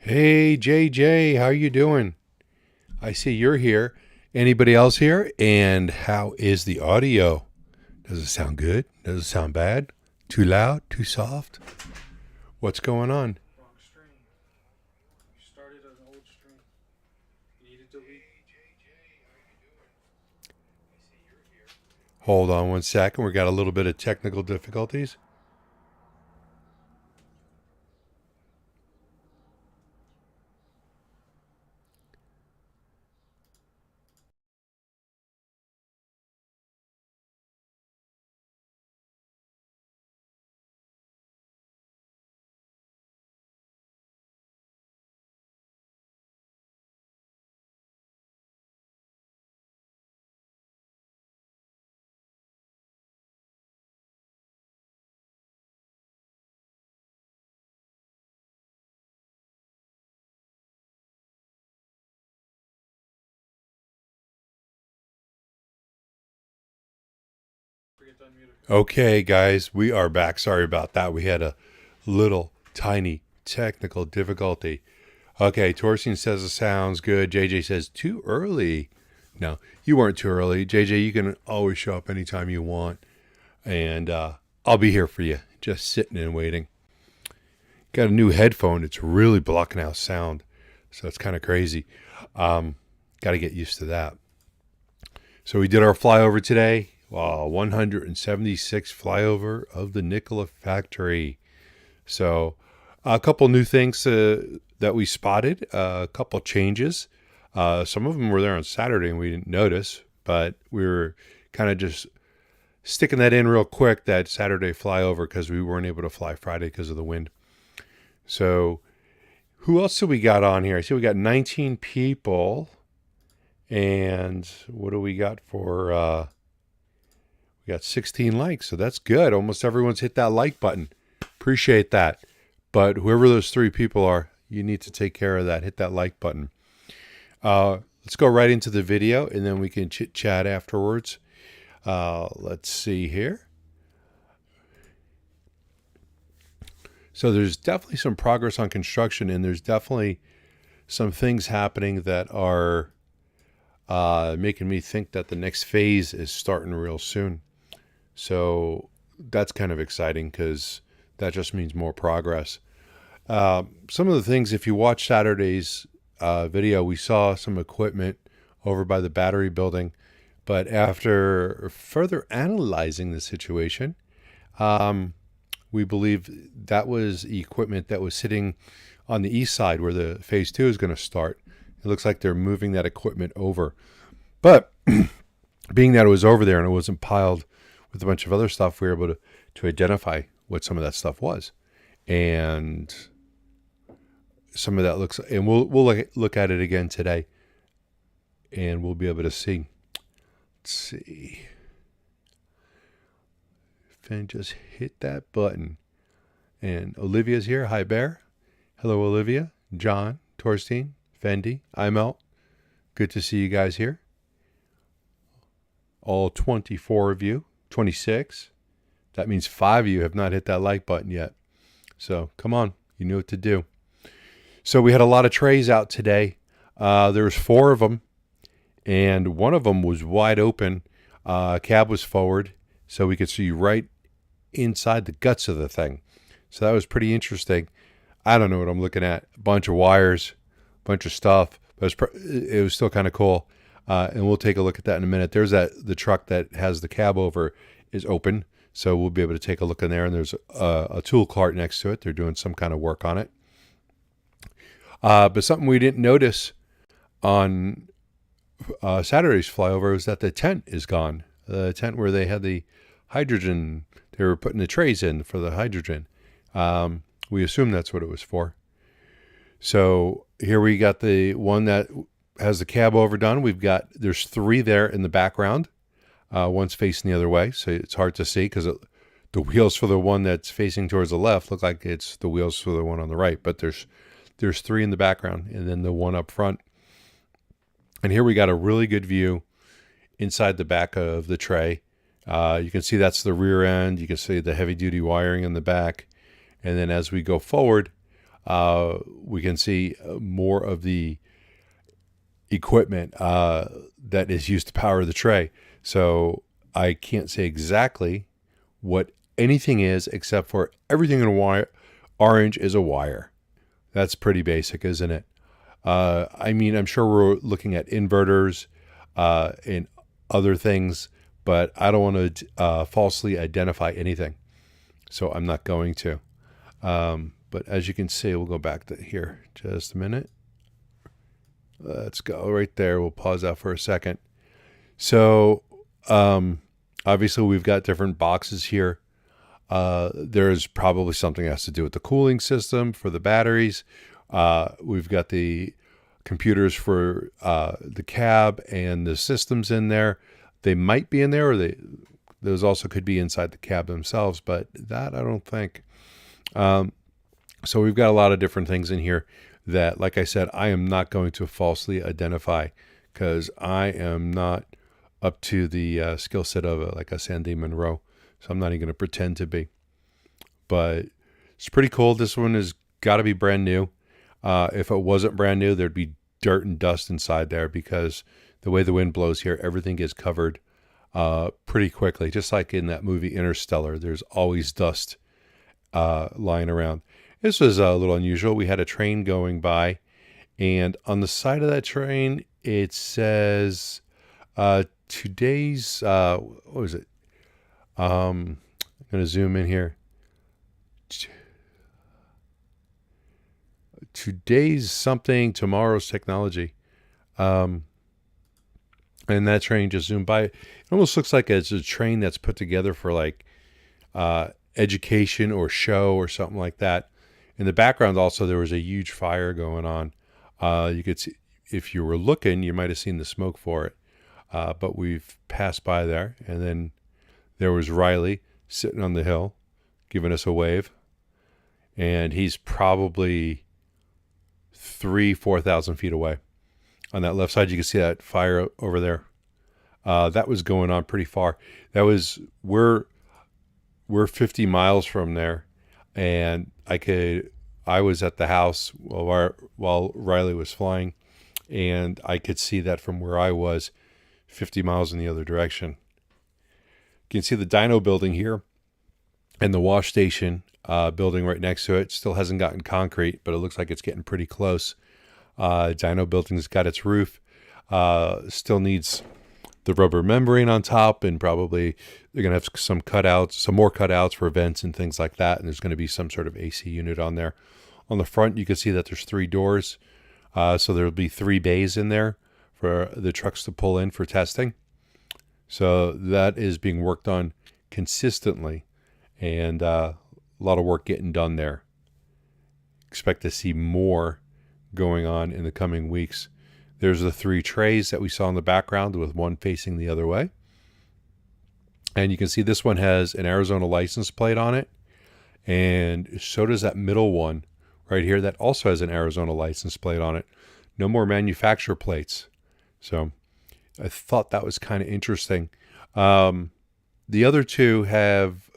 Hey JJ, how you doing? I see you're here. Anybody else here? And how is the audio? Does it sound good? Does it sound bad? Too loud? Too soft? What's going on? Wrong stream. You started an old stream. You need to delete. Hold on one second. We got a little bit of technical difficulties. Forget to unmute it. Okay, guys, we are back. Sorry about that. We had a little tiny technical difficulty. Okay, Torsten says it sounds good. JJ says too early. No, you weren't too early. JJ, you can always show up anytime you want. And I'll be here for you, just sitting and waiting. Got a new headphone. It's really blocking out sound. So it's kind of crazy. Got to get used to that. So we did our flyover today. 176th flyover of the Nikola factory. So a couple new things that we spotted, a couple changes. Some of them were there on Saturday and we didn't notice, but we were kind of just sticking that in real quick, that Saturday flyover, because we weren't able to fly Friday because of the wind. So who else do we got on here? I see we got 19 people. And what do we got for... we got 16 likes, so that's good. Almost everyone's hit that like button. Appreciate that. But whoever those 3 people are, you need to take care of that. Hit that like button. Let's go right into the video, and then we can chit-chat afterwards. Let's see here. So there's definitely some progress on construction, and there's definitely some things happening that are making me think that the next phase is starting real soon. So that's kind of exciting because that just means more progress. Some of the things, if you watch Saturday's video, we saw some equipment over by the battery building. But after further analyzing the situation, we believe that was equipment that was sitting on the east side where the phase 2 is going to start. It looks like they're moving that equipment over. But being that it was over there and it wasn't piled with a bunch of other stuff, we were able to identify what some of that stuff was. And some of that looks, and we'll look at it again today, and we'll be able to see. Let's see. Finn just hit that button. And Olivia's here. Hi, Bear. Hello, Olivia. John, Torstein, Fendi, Imelt. Good to see you guys here. All 24 of you. 26. That means 5 of you have not hit that like button yet. So come on, you know what to do. So we had a lot of trays out today. There was 4 of them, and one of them was wide open. Cab was forward, so we could see right inside the guts of the thing. So that was pretty interesting. I don't know what I'm looking at. A bunch of wires, a bunch of stuff, but it was still kind of cool. And we'll take a look at that in a minute. There's the truck that has the cab over is open, so we'll be able to take a look in there. And there's a tool cart next to it. They're doing some kind of work on it. But something we didn't notice on Saturday's flyover was that the tent is gone. The tent where they had the hydrogen, they were putting the trays in for the hydrogen. We assume that's what it was for. So here we got the one that has the cab overdone. There's 3 there in the background. One's facing the other way, so it's hard to see because the wheels for the one that's facing towards the left look like it's the wheels for the one on the right. But there's 3 in the background and then the one up front. And here we got a really good view inside the back of the tray. You can see that's the rear end. You can see the heavy duty wiring in the back. And then as we go forward, we can see more of the equipment that is used to power the tray. So I can't say exactly what anything is, except for everything in orange is a wire. That's pretty basic, isn't it? I mean, I'm sure we're looking at inverters and other things, but I don't want to falsely identify anything. So I'm not going to. But as you can see, we'll go back to here just a minute. Let's go right there. We'll pause that for a second. So obviously we've got different boxes here. There's probably something that has to do with the cooling system for the batteries. We've got the computers for the cab and the systems in there. They might be in there, or those also could be inside the cab themselves, but that I don't think. So we've got a lot of different things in here that, like I said, I am not going to falsely identify, because I am not up to the skill set of like a Sandy Monroe. So I'm not even going to pretend to be. But it's pretty cool. This one has got to be brand new. If it wasn't brand new, there'd be dirt and dust inside there, because the way the wind blows here, everything gets covered pretty quickly. Just like in that movie Interstellar, there's always dust lying around. This was a little unusual. We had a train going by, and on the side of that train, it says today's, what was it? I'm going to zoom in here. Today's something, tomorrow's technology. And that train just zoomed by. It almost looks like it's a train that's put together for like education or show or something like that. In the background also, there was a huge fire going on. You could see, if you were looking, you might have seen the smoke for it. But we've passed by there. And then there was Riley sitting on the hill giving us a wave. And he's probably 4,000 feet away. On that left side, you can see that fire over there. That was going on pretty far. That was, we're 50 miles from there. And I was at the house while Riley was flying, and I could see that from where I was 50 miles in the other direction. You can see the Dyno building here and the wash station building right next to it. Still hasn't gotten concrete, but it looks like it's getting pretty close. Dyno building's got its roof. Still needs the rubber membrane on top, and probably they're going to have some more cutouts for vents and things like that. And there's going to be some sort of AC unit on there. On the front, you can see that there's 3 doors. So there'll be 3 bays in there for the trucks to pull in for testing. So that is being worked on consistently, and a lot of work getting done there. Expect to see more going on in the coming weeks. There's the 3 trays that we saw in the background, with one facing the other way. And you can see this one has an Arizona license plate on it. And so does that middle one right here that also has an Arizona license plate on it. No more manufacturer plates. So I thought that was kind of interesting. The other 2 have,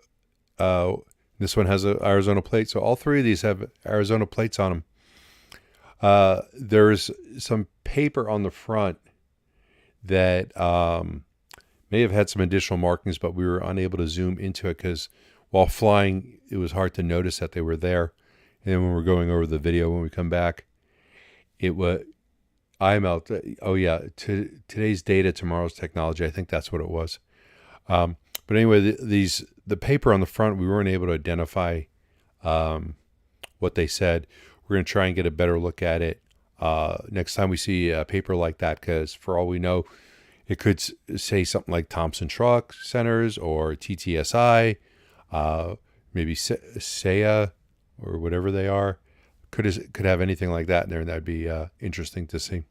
this one has an Arizona plate. So all 3 of these have Arizona plates on them. There's some paper on the front that may have had some additional markings, but we were unable to zoom into it because while flying, it was hard to notice that they were there. And then when we're going over the video, when we come back, it was, today's data, tomorrow's technology. I think that's what it was. But anyway, the paper on the front, we weren't able to identify what they said. We're going to try and get a better look at it next time we see a paper like that, because for all we know, it could say something like Thompson Truck Centers or TTSI, maybe SEA or whatever they are. Could have anything like that in there, and that'd be interesting to see.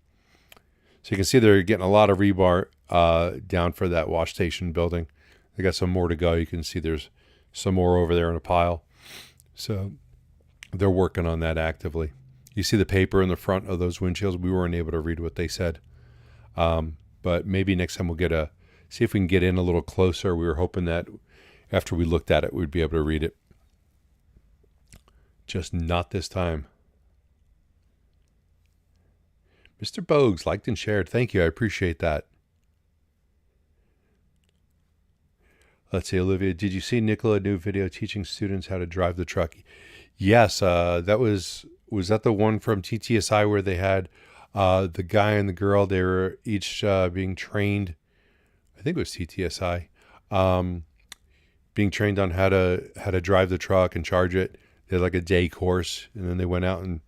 So you can see they're getting a lot of rebar down for that wash station building. They got some more to go. You can see there's some more over there in a pile. So they're working on that actively. You see the paper in the front of those windshields. We weren't able to read what they said. But maybe next time we'll see if we can get in a little closer. We were hoping that after we looked at it, we'd be able to read it. Just not this time. Mr. Bogues liked and shared. Thank you. I appreciate that. Let's see, Olivia, did you see Nikola new video teaching students how to drive the truck? Yes, that was that the one from TTSI where they had the guy and the girl? They were each being trained. I think it was TTSI, being trained on how to drive the truck and charge it. They had like a day course, and then they went out and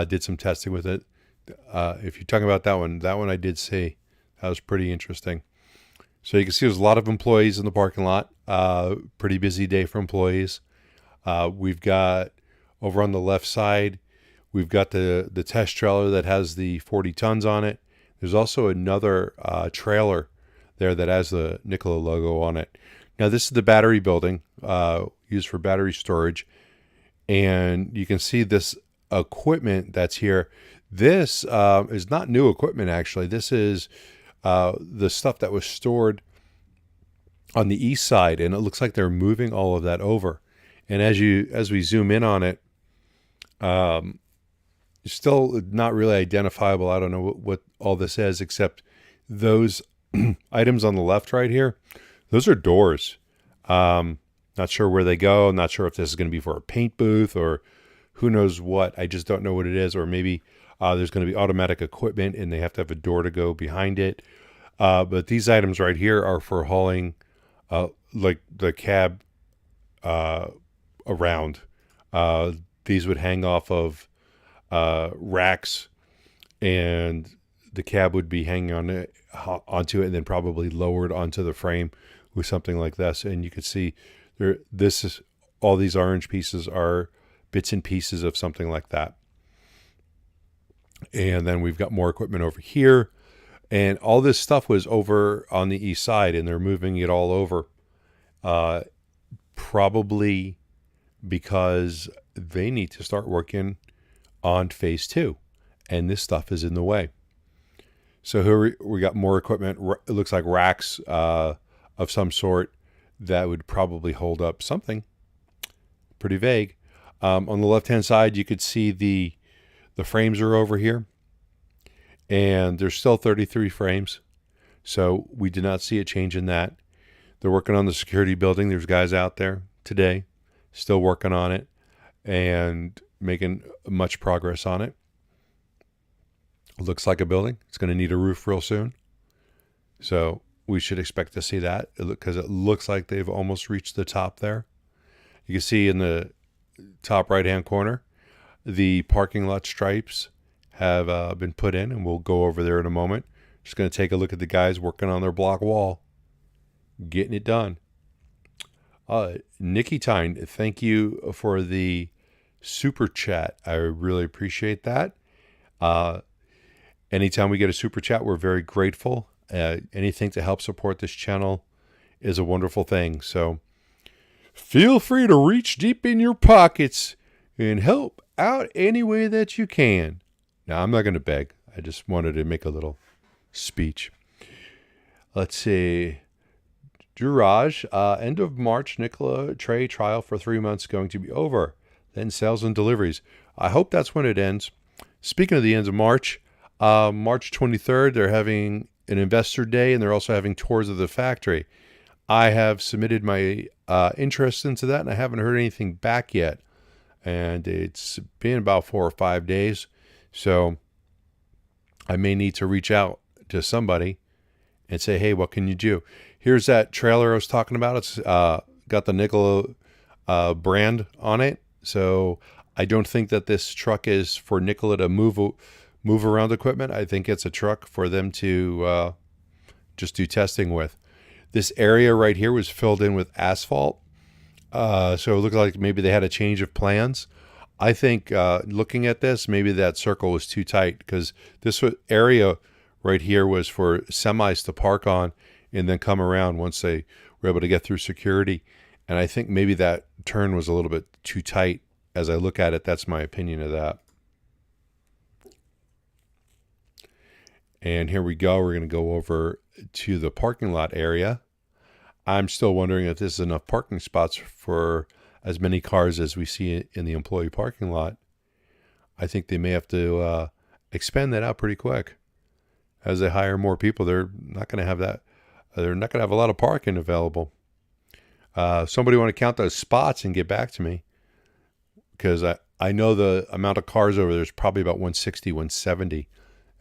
did some testing with it. If you're talking about that one I did see. That was pretty interesting. So you can see there's a lot of employees in the parking lot. Pretty busy day for employees. We've got over on the left side, we've got the test trailer that has the 40 tons on it. There's also another trailer there that has the Nikola logo on it. Now this is the battery building used for battery storage. And you can see this equipment that's here. This is not new equipment, actually. This is the stuff that was stored on the east side, and it looks like they're moving all of that over. And as we zoom in on it, it's still not really identifiable. I don't know what all this is, except those items on the left right here. Those are doors. Not sure where they go. Not sure if this is going to be for a paint booth or who knows what. I just don't know what it is. Or maybe there's going to be automatic equipment and they have to have a door to go behind it. But these items right here are for hauling like the cab around. These would hang off of racks, and the cab would be hanging onto it and then probably lowered onto the frame with something like this. And you can see there, all these orange pieces are bits and pieces of something like that. And then we've got more equipment over here. And all this stuff was over on the east side, and they're moving it all over. Probably because they need to start working on phase 2. And this stuff is in the way. So here we got more equipment. It looks like racks of some sort that would probably hold up something. Pretty vague. On the left-hand side, you could see the frames are over here. And there's still 33 frames. So we did not see a change in that. They're working on the security building. There's guys out there today still working on it and making much progress on it. Looks like a building. It's going to need a roof real soon. So we should expect to see that because it looks like they've almost reached the top there. You can see in the top right-hand corner, the parking lot stripes have been put in, and we'll go over there in a moment. Just going to take a look at the guys working on their block wall, getting it done. Nikki Tyne, thank you for the super chat. I really appreciate that. Anytime we get a super chat, we're very grateful. Anything to help support this channel is a wonderful thing. So feel free to reach deep in your pockets and help out any way that you can. Now, I'm not going to beg. I just wanted to make a little speech. Let's see. Duraj, end of March, Nikola Tre trial for 3 months going to be over. Then sales and deliveries. I hope that's when it ends. Speaking of the end of March, March 23rd, they're having an investor day, and they're also having tours of the factory. I have submitted my interest into that, and I haven't heard anything back yet. And it's been about 4 or 5 days. So I may need to reach out to somebody and say, hey, what can you do? Here's that trailer I was talking about. It's got the Nikola brand on it. So I don't think that this truck is for Nikola to move around equipment. I think it's a truck for them to just do testing with. This area right here was filled in with asphalt. So it looked like maybe they had a change of plans. I think looking at this, maybe that circle was too tight because this area right here was for semis to park on and then come around once they were able to get through security. And I think maybe that turn was a little bit too tight. As I look at it, that's my opinion of that. And here we go. We're going to go over to the parking lot area. I'm still wondering if this is enough parking spots for as many cars as we see in the employee parking lot. I think they may have to expand that out pretty quick. As they hire more people, they're not going to have that. They're not going to have a lot of parking available. Somebody want to count those spots and get back to me, because I know the amount of cars over there is probably about 160, 170,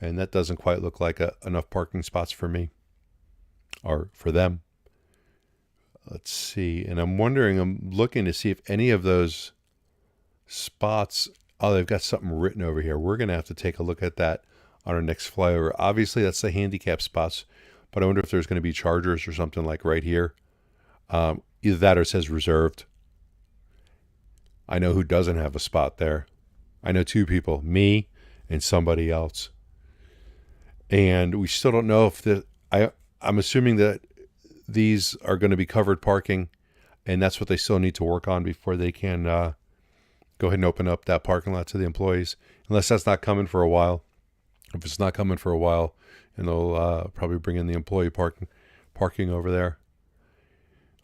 and that doesn't quite look like enough parking spots for me or for them. Let's see. And I'm looking to see if any of those spots, oh, they've got something written over here. We're going to have to take a look at that on our next flyover. Obviously, that's the handicap spots, but I wonder if there's going to be chargers or something like right here. Either that or it says reserved. I know who doesn't have a spot there. I know two people, me and somebody else. And we still don't know if I'm assuming that these are going to be covered parking, and that's what they still need to work on before they can go ahead and open up that parking lot to the employees, unless that's not coming for a while. If it's not coming for a while, and they'll probably bring in the employee parking over there.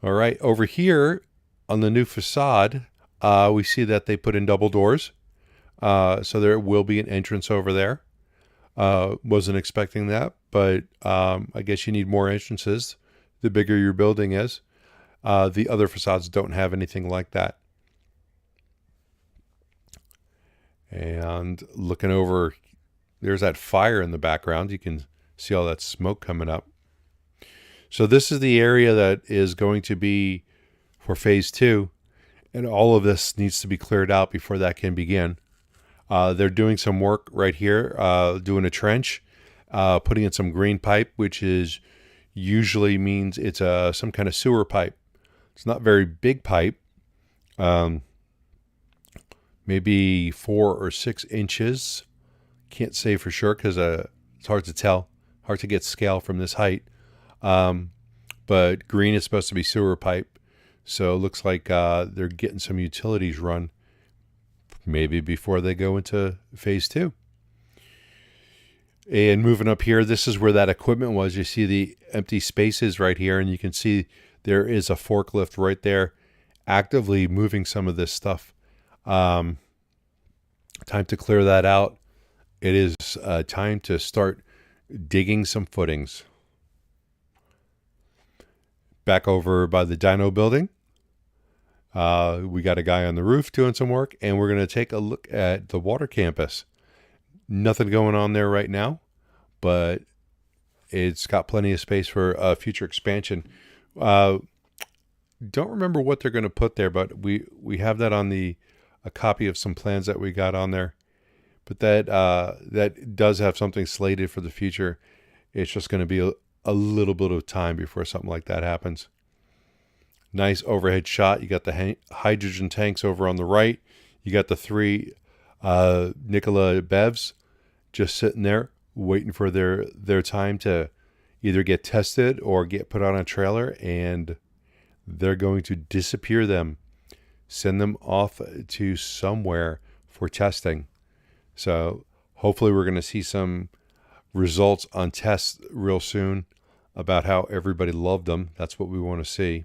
All right, over here on the new facade, we see that they put in double doors. So there will be an entrance over there. Wasn't expecting that, but I guess you need more entrances the bigger your building is. The other facades don't have anything like that. And looking over, there's that fire in the background. You can see all that smoke coming up. So this is the area that is going to be for phase 2. And all of this needs to be cleared out before that can begin. They're doing some work right here, doing a trench, putting in some green pipe, which is usually means it's some kind of sewer pipe. It's not very big pipe, maybe 4 or 6 inches. Can't say for sure because it's hard to tell, hard to get scale from this height. But green is supposed to be sewer pipe. So it looks like they're getting some utilities run maybe before they go into phase 2. And moving up here, this is where that equipment was. You see the empty spaces right here, and you can see there is a forklift right there actively moving some of this stuff. Time to clear that out. It is time to start digging some footings. Back over by the Dyno building, we got a guy on the roof doing some work, and we're going to take a look at the water campus. Nothing going on there right now, but it's got plenty of space for future expansion. Don't remember what they're going to put there, but we have that on a copy of some plans that we got on there. But that does have something slated for the future. It's just going to be a little bit of time before something like that happens. Nice overhead shot. You got the hydrogen tanks over on the right. You got the 3 Nikola BEVs just sitting there waiting for their time to either get tested or get put on a trailer, and they're going to disappear them, send them off to somewhere for testing. So hopefully we're going to see some results on tests real soon about how everybody loved them. That's what we want to see.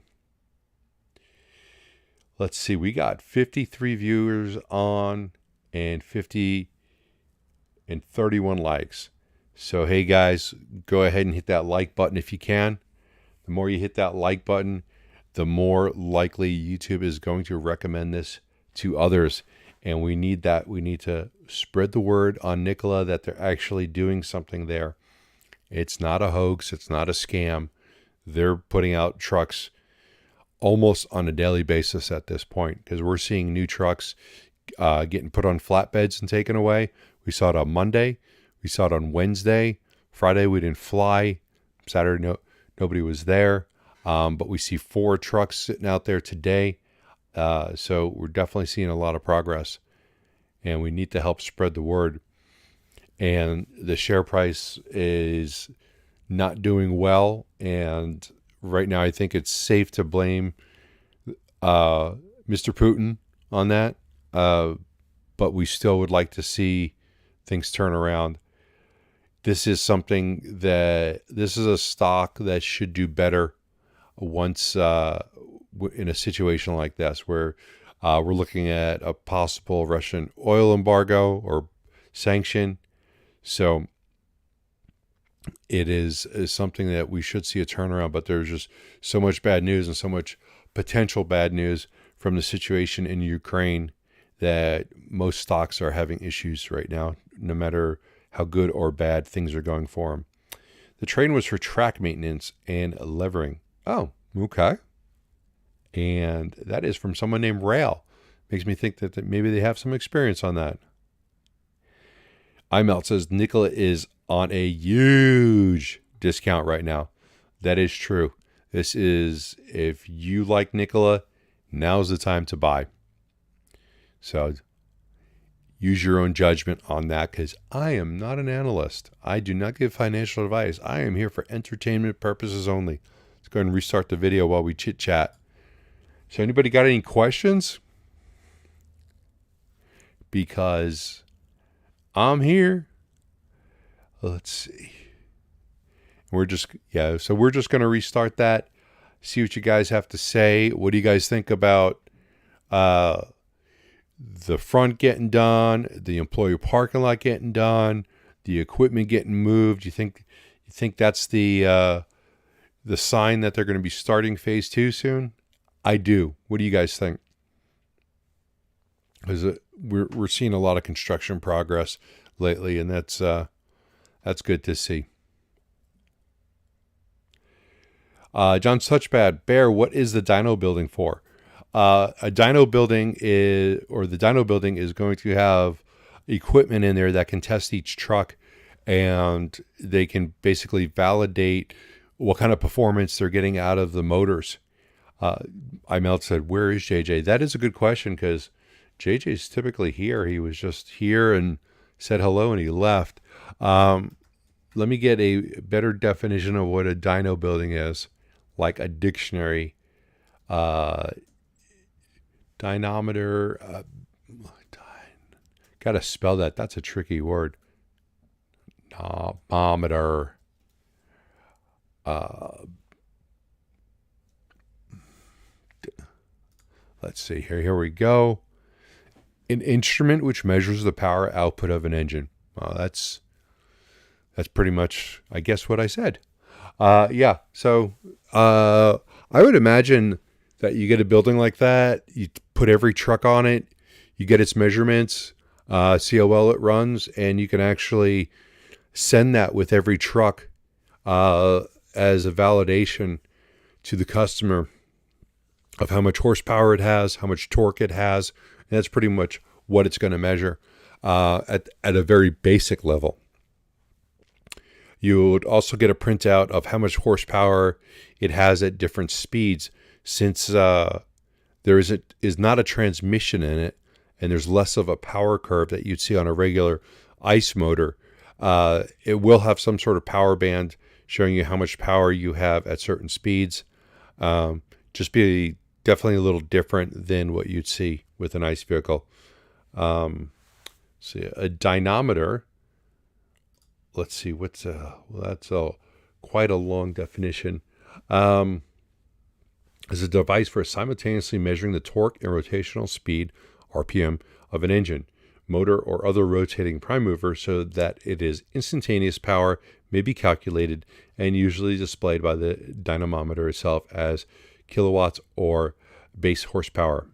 Let's see, we got 53 viewers on and 31 likes. So hey guys, go ahead and hit that like button if you can. The more you hit that like button, the more likely YouTube is going to recommend this to others. And we need that. We need to spread the word on Nikola that they're actually doing something there. It's not a hoax. It's not a scam. They're putting out trucks almost on a daily basis at this point, because we're seeing new trucks getting put on flatbeds and taken away. We saw it on Monday. We saw it on Wednesday. Friday we didn't fly. Saturday nobody was there. But we see 4 trucks sitting out there today. So we're definitely seeing a lot of progress, and we need to help spread the word. And the share price is not doing well. And right now, I think it's safe to blame Mr. Putin on that. But we still would like to see things turn around. This is this is a stock that should do better once in a situation like this, where we're looking at a possible Russian oil embargo or sanction. So it is something that we should see a turnaround, but there's just so much bad news and so much potential bad news from the situation in Ukraine that most stocks are having issues right now, no matter how good or bad things are going for them. The train was for track maintenance and levering. Oh, okay. And that is from someone named Rail. Makes me think that maybe they have some experience on that. iMelt says Nikola is on a huge discount right now. That is true. This is, if you like Nikola, now's the time to buy. So use your own judgment on that, because I am not an analyst. I do not give financial advice. I am here for entertainment purposes only. Let's go ahead and restart the video while we chit chat. So anybody got any questions? Because I'm here. Let's see. We're just going to restart that. See what you guys have to say. What do you guys think about the front getting done, the employee parking lot getting done, the equipment getting moved? You think that's the sign that they're going to be starting phase 2 soon? I do. What do you guys think? Because we're seeing a lot of construction progress lately, and that's good to see. John's Touchpad, Bear, what is the dyno building for? The dyno building is going to have equipment in there that can test each truck, and they can basically validate what kind of performance they're getting out of the motors. iMelt said, where is JJ? That is a good question, because JJ's typically here. He was just here and said hello and he left. Let me get a better definition of what a dyno building is, like a dictionary. Dynometer. Gotta spell that. That's a tricky word. Dynometer. Let's see here. Here we go. An instrument which measures the power output of an engine. That's pretty much, I guess, what I said. Yeah. So I would imagine that you get a building like that, you put every truck on it, you get its measurements, see how well it runs, and you can actually send that with every truck as a validation to the customer of how much horsepower it has, how much torque it has. And that's pretty much what it's going to measure at a very basic level. You would also get a printout of how much horsepower it has at different speeds, since there is not a transmission in it, and there's less of a power curve that you'd see on a regular ICE motor. It will have some sort of power band showing you how much power you have at certain speeds. Just be definitely a little different than what you'd see with an ICE vehicle. See, a dynometer. Let's see, that's quite a long definition. Is a device for simultaneously measuring the torque and rotational speed, RPM, of an engine, motor, or other rotating prime mover, so that it is instantaneous power may be calculated and usually displayed by the dynamometer itself as kilowatts or base horsepower.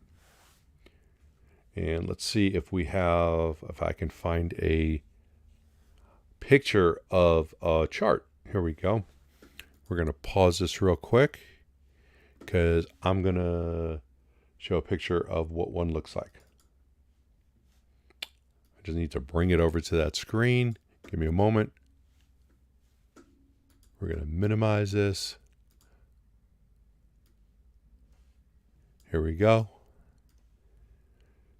And let's see if I can find a picture of a chart. Here we go. We're going to pause this real quick because I'm going to show a picture of what one looks like. I just need to bring it over to that screen. Give me a moment. We're going to minimize this. Here we go.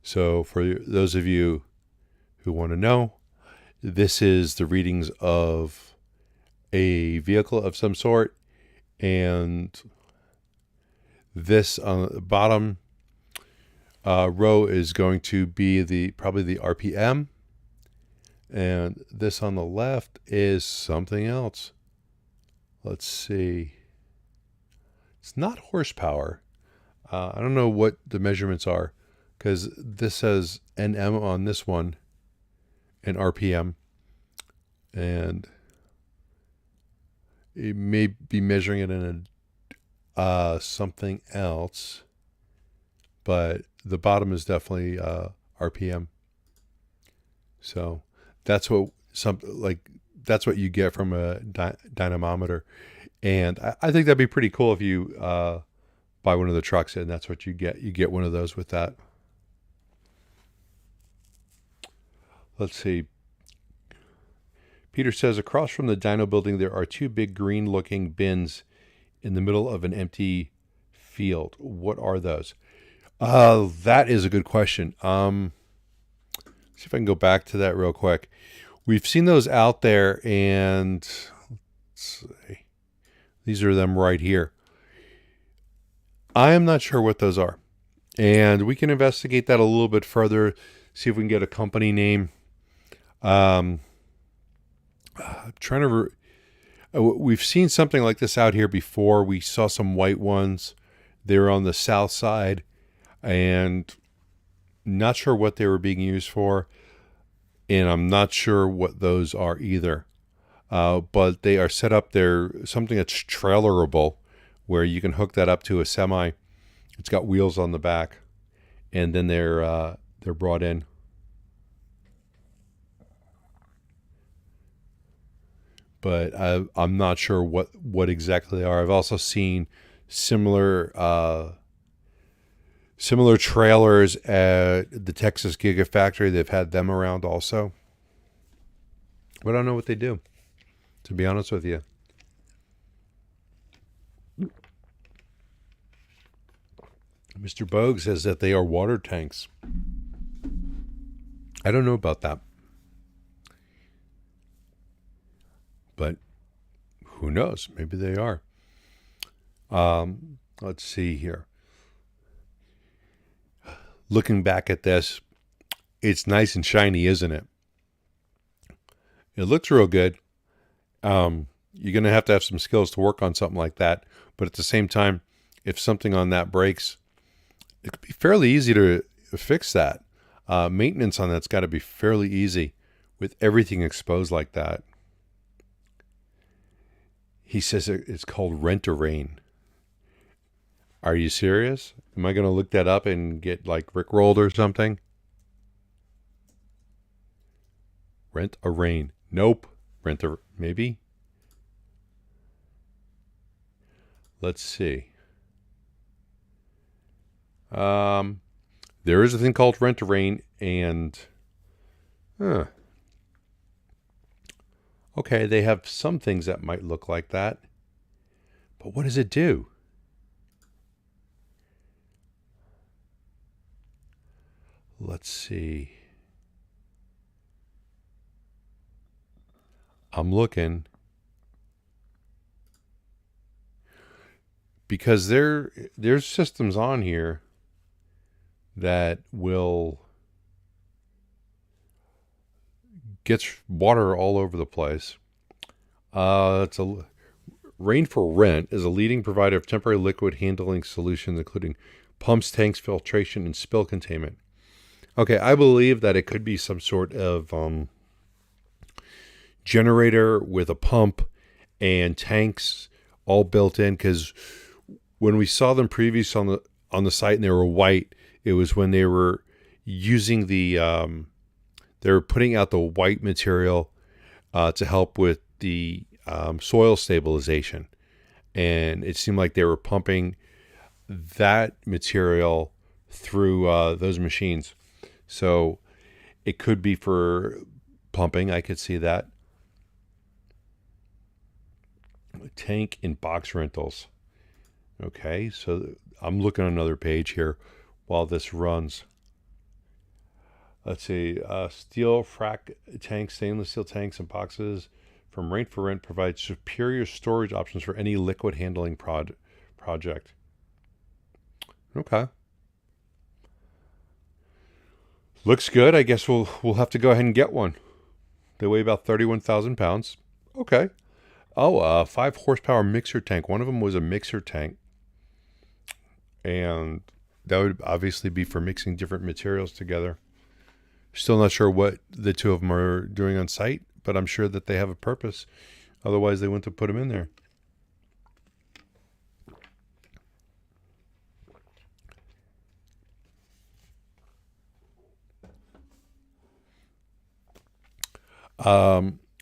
So for those of you who want to know, this is the readings of a vehicle of some sort, and this on the bottom row is going to be probably the RPM, and this on the left is something else. Let's see. It's not horsepower. I don't know what the measurements are, because this says NM on this one and RPM and it may be measuring it in a something else, but the bottom is definitely RPM. So that's what that's what you get from a dynamometer, and I think that'd be pretty cool if you buy one of the trucks and that's what you get. You get one of those with that. Let's see. Peter says, across from the dyno building, there are two big green-looking bins in the middle of an empty field. What are those? That is a good question. See if I can go back to that real quick. We've seen those out there, and let's see. These are them right here. I am not sure what those are, and we can investigate that a little bit further, see if we can get a company name. I'm trying to. We've seen something like this out here before. We saw some white ones. They were on the south side, and not sure what they were being used for, and I'm not sure what those are either. But they are set up there, something that's trailerable, where you can hook that up to a semi. It's got wheels on the back, and then they're brought in. But I'm not sure what exactly they are. I've also seen similar trailers at the Texas Gigafactory. They've had them around also. But I don't know what they do, to be honest with you. Mr. Bogue says that they are water tanks. I don't know about that. But who knows? Maybe they are. Let's see here. Looking back at this, it's nice and shiny, isn't it? It looks real good. You're going to have some skills to work on something like that. But at the same time, if something on that breaks, it could be fairly easy to fix that. Maintenance on that's got to be fairly easy with everything exposed like that. He says it's called Rent-A-Rain. Are you serious? Am I going to look that up and get like rickrolled or something? Rent-A-Rain. Nope. Maybe? Let's see. There is a thing called Rent-A-Rain, and okay, they have some things that might look like that. But what does it do? Let's see. I'm looking. Because there's systems on here that will get water all over the place. It's a Rain for Rent is a leading provider of temporary liquid handling solutions, including pumps, tanks, filtration, and spill containment. Okay, I believe that it could be some sort of generator with a pump and tanks all built in. Because when we saw them previous on the site and they were white, it was when they were using they were putting out the white material to help with the soil stabilization. And it seemed like they were pumping that material through those machines. So it could be for pumping. I could see that. Tank and box rentals. Okay, so I'm looking at another page here while this runs. Let's see, steel frac tanks, stainless steel tanks and boxes from Rain for Rent provide superior storage options for any liquid handling project. Okay. Looks good. I guess we'll have to go ahead and get one. They weigh about 31,000 pounds. Okay. Oh, 5 horsepower mixer tank. One of them was a mixer tank. And that would obviously be for mixing different materials together. Still not sure what the two of them are doing on site, but I'm sure that they have a purpose. Otherwise, they wouldn't have put them in there.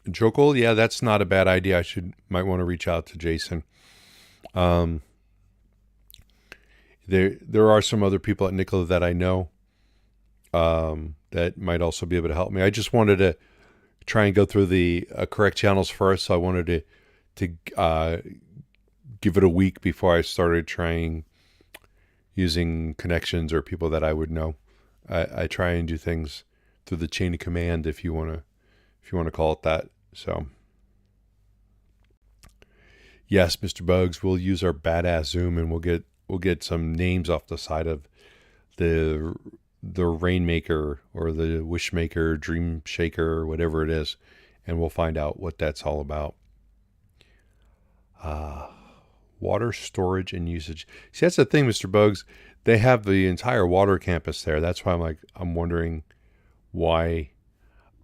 Jokul, yeah, that's not a bad idea. Might want to reach out to Jason. There are some other people at Nikola that I know that might also be able to help me. I just wanted to try and go through the correct channels first, so I wanted to give it a week before I started trying using connections or people that I would know. I try and do things through the chain of command, if you want to call it that. So, yes, Mr. Bugs, we'll use our badass Zoom and we'll get some names off the side of the Rainmaker or the Wishmaker, Dream Shaker, whatever it is, and we'll find out what that's all about. Water storage and usage. See, that's the thing, Mr. Bugs. They have the entire water campus there. That's why I'm wondering why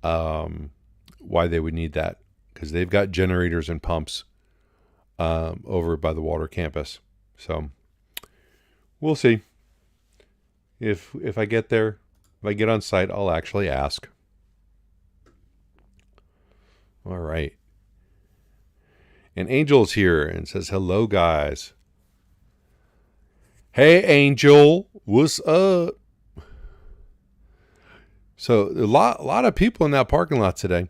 they would need that, because they've got generators and pumps over by the water campus. So we'll see. If I get there, if I get on site, I'll actually ask. All right. And Angel's here and says, hello, guys. Hey, Angel. What's up? So a lot of people in that parking lot today.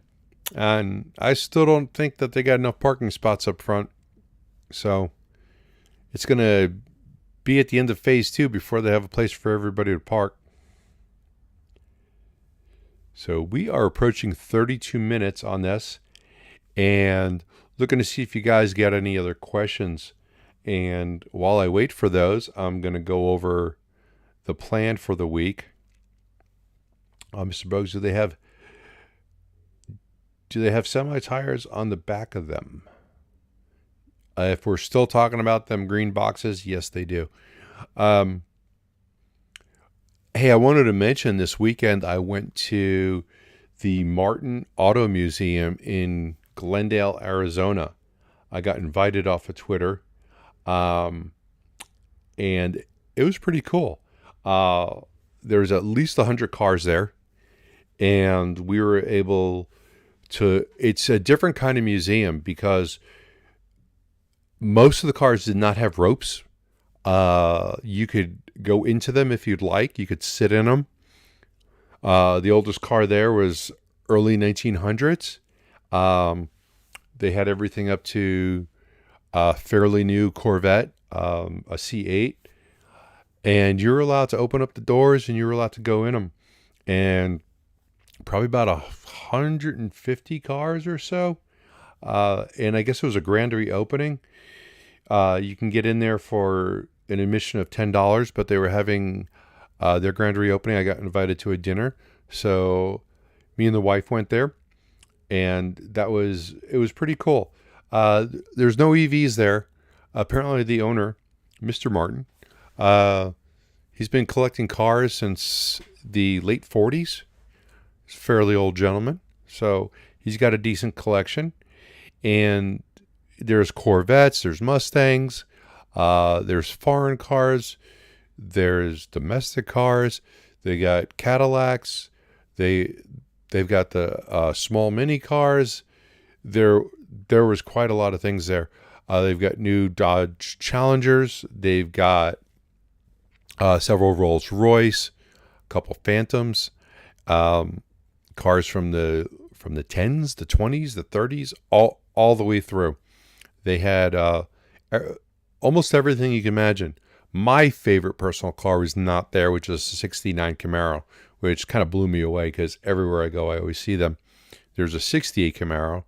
And I still don't think that they got enough parking spots up front. So it's going to be at the end of phase 2 before they have a place for everybody to park. So we are approaching 32 minutes on this and looking to see if you guys got any other questions. And while I wait for those, I'm going to go over the plan for the week. Mr. Bogues, do they have semi tires on the back of them? If we're still talking about them green boxes, yes, they do. Hey, I wanted to mention this weekend I went to the Martin Auto Museum in Glendale, Arizona. I got invited off of Twitter, and it was pretty cool. There's at least 100 cars there, and we were able to. It's a different kind of museum because most of the cars did not have ropes. You could go into them if you'd like. You could sit in them. The oldest car there was early 1900s. They had everything up to a fairly new Corvette, a C8. And you were allowed to open up the doors and you were allowed to go in them. And probably about 150 cars or so. And I guess it was a grand reopening. You can get in there for an admission of $10, but they were having their grand reopening. I got invited to a dinner, so me and the wife went there, and it was pretty cool. There's no EVs there. Apparently, the owner, Mr. Martin, he's been collecting cars since the late 40s. He's a fairly old gentleman, so he's got a decent collection, and there's Corvettes, there's Mustangs, there's foreign cars, there's domestic cars. They got Cadillacs. They've got the small mini cars. There was quite a lot of things there. They've got new Dodge Challengers. They've got several Rolls Royce, a couple Phantoms, cars from the 10s, the 20s, the 30s, all the way through. They had almost everything you can imagine. My favorite personal car was not there, which was a 69 Camaro, which kind of blew me away because everywhere I go, I always see them. There's a 68 Camaro.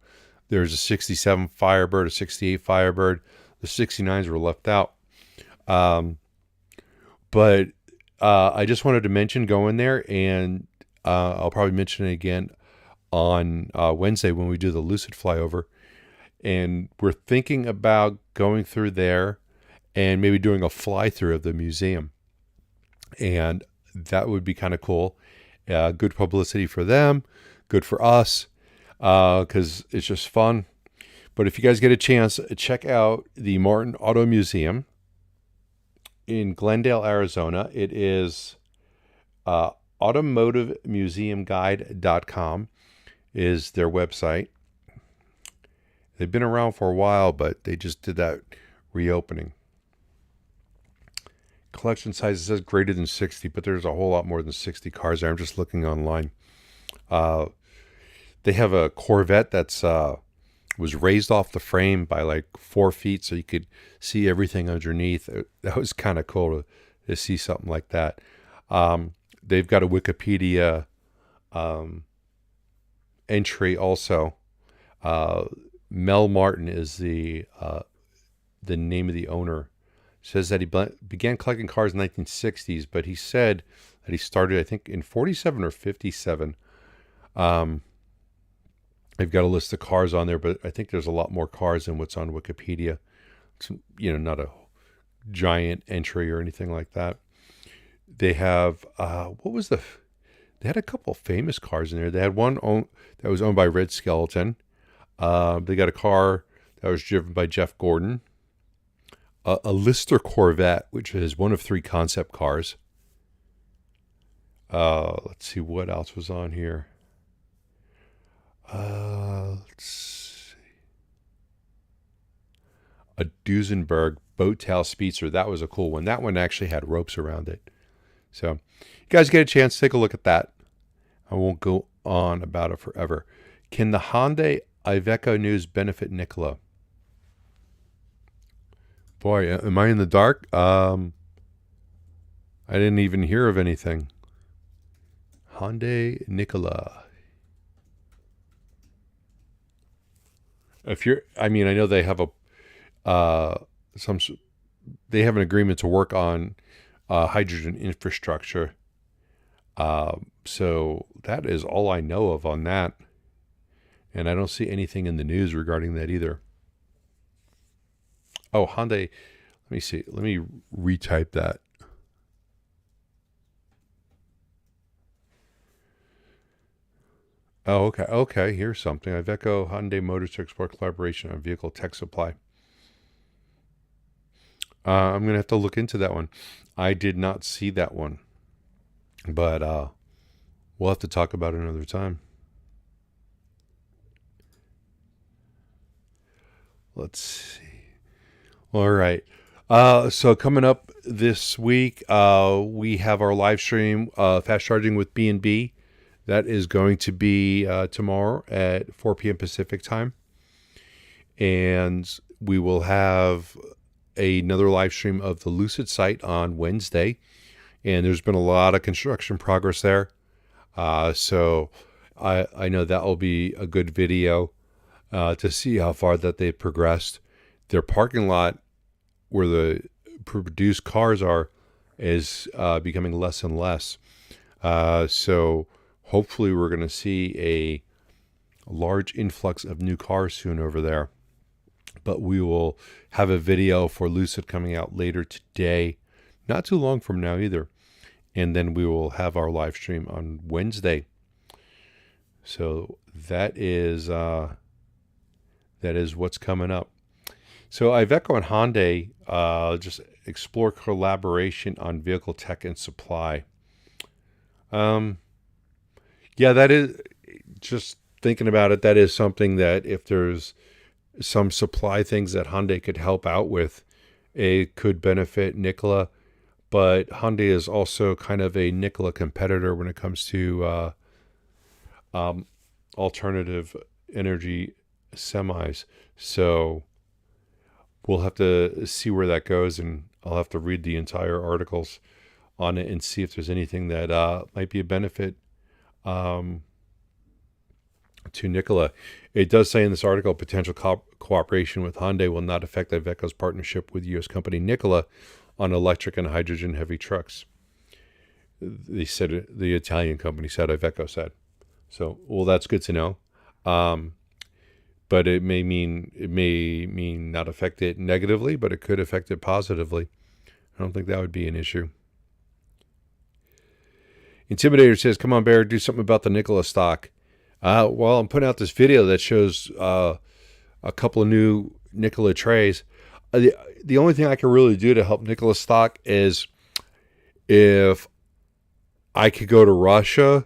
There's a 67 Firebird, a 68 Firebird. The 69s were left out. But I just wanted to mention going there, and I'll probably mention it again on Wednesday when we do the Lucid flyover. And we're thinking about going through there and maybe doing a fly-through of the museum. And that would be kind of cool. Good publicity for them, good for us. because it's just fun. But if you guys get a chance, check out the Martin Auto Museum in Glendale, Arizona. It is automotivemuseumguide.com is their website. They've been around for a while, but they just did that reopening. Collection size, it says greater than 60, but there's a whole lot more than 60 cars there. I'm just looking online. They have a Corvette that's was raised off the frame by like 4 feet, so you could see everything underneath. That was kind of cool to see something like that. They've got a Wikipedia entry also. Mel Martin is the name of the owner. Says that he began collecting cars in the 1960s, but he said that he started, I think, in 47 or 57. They've got a list of cars on there, but I think there's a lot more cars than what's on Wikipedia. It's, not a giant entry or anything like that. They have, they had a couple famous cars in there. They had one that was owned by Red Skeleton. They got a car that was driven by Jeff Gordon. A Lister Corvette, which is one of 3 concept cars. Let's see what else was on here. Let's see. A Duesenberg boat tail speedster. That was a cool one. That one actually had ropes around it. So, you guys get a chance, take a look at that. I won't go on about it forever. Can the Hyundai Iveco news benefit Nikola? Boy, am I in the dark? I didn't even hear of anything. Hyundai Nikola. I know they have they have an agreement to work on hydrogen infrastructure. So that is all I know of on that. And I don't see anything in the news regarding that either. Oh, Hyundai. Let me see. Let me retype that. Oh, okay. Okay, here's something. Iveco Hyundai Motors to explore collaboration on vehicle tech supply. I'm going to have to look into that one. I did not see that one. But we'll have to talk about it another time. Let's see. All right. So coming up this week, we have our live stream, Fast Charging with B&B. That is going to be tomorrow at 4 p.m. Pacific time. And we will have another live stream of the Lucid site on Wednesday. And there's been a lot of construction progress there. So I know that will be a good video to see how far that they've progressed. Their parking lot where the produced cars are is becoming less and less. So hopefully we're going to see a large influx of new cars soon over there. But we will have a video for Lucid coming out later today, not too long from now either. And then we will have our live stream on Wednesday. So that is what's coming up. So Iveco and Hyundai just explore collaboration on vehicle tech and supply. Yeah, that is, just thinking about it, that is something that if there's some supply things that Hyundai could help out with, it could benefit Nikola. But Hyundai is also kind of a Nikola competitor when it comes to alternative energy semis. So we'll have to see where that goes, and I'll have to read the entire articles on it and see if there's anything that might be a benefit to Nikola. It does say in this article, potential cooperation with Hyundai will not affect Iveco's partnership with U.S. company Nikola on electric and hydrogen heavy trucks. They said, the Italian company said, Iveco said. So, well, that's good to know. But it may mean not affect it negatively, but it could affect it positively. I don't think that would be an issue. Intimidator says, come on, Bear, do something about the Nikola stock. Well, I'm putting out this video that shows a couple of new Nikola Tres. The only thing I can really do to help Nikola stock is if I could go to Russia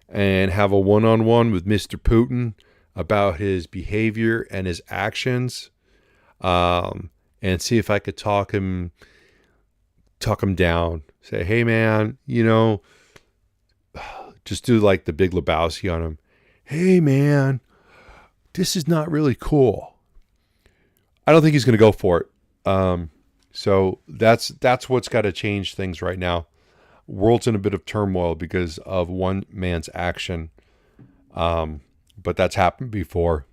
and have a one-on-one with Mr. Putin about his behavior and his actions, and see if I could talk him down. Say, hey man, just do like the Big Lebowski on him. Hey man, this is not really cool. I don't think he's going to go for it. So that's what's got to change things right now. World's in a bit of turmoil because of one man's action. But that's happened before.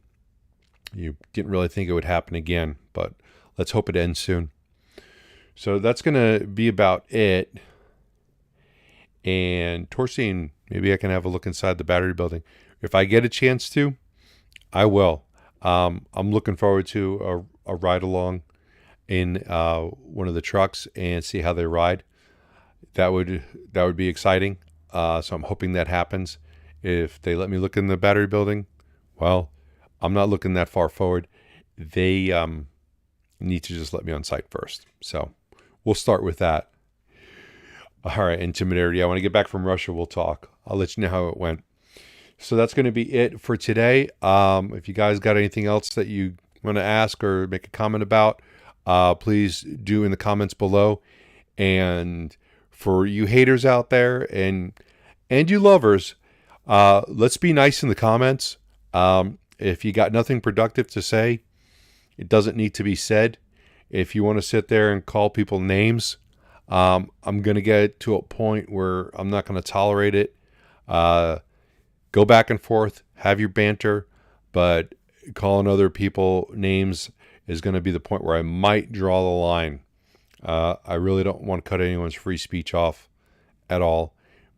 You didn't really think it would happen again, but let's hope it ends soon. So that's going to be about it. And Torsine, maybe I can have a look inside the battery building. If I get a chance to, I will. I'm looking forward to a ride along in one of the trucks and see how they ride. That would be exciting. So I'm hoping that happens. If they let me look in the battery building, well, I'm not looking that far forward. They need to just let me on site first. So we'll start with that. All right, Intimidator. Yeah, when I get back from Russia, we'll talk. I'll let you know how it went. So that's going to be it for today. If you guys got anything else that you want to ask or make a comment about, please do in the comments below. And for you haters out there and you lovers, let's be nice in the comments. If you got nothing productive to say, it doesn't need to be said. If you want to sit there and call people names, I'm going to get to a point where I'm not going to tolerate it. Go back and forth, have your banter, but calling other people names is going to be the point where I might draw the line. I really don't want to cut anyone's free speech off at all.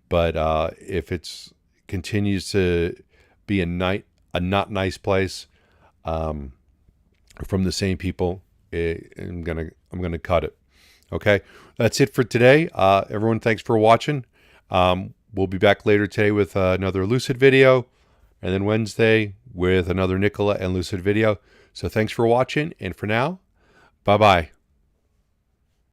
But if it continues to be a not nice place from the same people, I'm gonna cut it. Okay, that's it for today. Everyone, thanks for watching. We'll be back later today with another Lucid video, and then Wednesday with another Nikola and Lucid video. So thanks for watching, and for now, bye-bye.